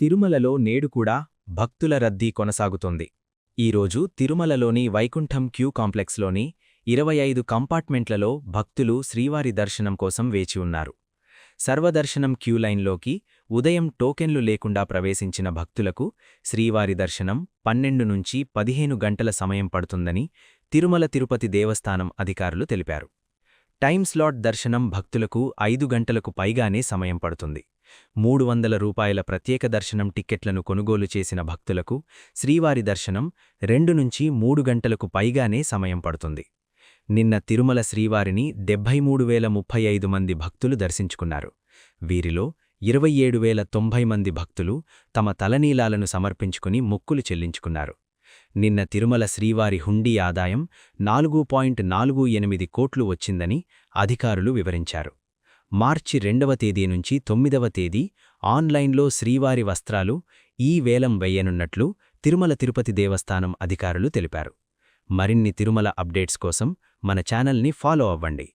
తిరుమలలో నేడు కూడా భక్తుల రద్దీ కొనసాగుతోంది. ఈరోజు తిరుమలలోని వైకుంఠం క్యూ కాంప్లెక్స్లోని 25 కంపార్ట్మెంట్లలో భక్తులు శ్రీవారి దర్శనం కోసం వేచి ఉన్నారు. సర్వదర్శనం క్యూలైన్లోకి ఉదయం టోకెన్లు లేకుండా ప్రవేశించిన భక్తులకు శ్రీవారి దర్శనం 12 నుంచి 15 గంటల సమయం పడుతుందని తిరుమల తిరుపతి దేవస్థానం అధికారులు తెలిపారు. టైమ్ స్లాట్ దర్శనం భక్తులకు 5 గంటలకు పైగానే సమయం పడుతుంది. 300 రూపాయల ప్రత్యేక దర్శనం టిక్కెట్లను కొనుగోలు చేసిన భక్తులకు శ్రీవారి దర్శనం 2 నుంచి 3 గంటలకు పైగానే సమయం పడుతుంది. నిన్న తిరుమల శ్రీవారిని 73,035 మంది భక్తులు దర్శించుకున్నారు. వీరిలో 27,090 మంది భక్తులు తమ తలనీలాలను సమర్పించుకుని మొక్కులు చెల్లించుకున్నారు. నిన్న తిరుమల శ్రీవారి హుండీ ఆదాయం 4.48 కోట్లు వచ్చిందని అధికారులు వివరించారు. మార్చి 2వ తేదీ నుంచి 9వ తేదీ ఆన్లైన్లో శ్రీవారి వస్త్రాలు వేలం వెయ్యనున్నట్లు తిరుమల తిరుపతి దేవస్థానం అధికారులు తెలిపారు. మరిన్ని తిరుమల అప్డేట్స్ కోసం మన ఛానల్ని ఫాలో అవ్వండి.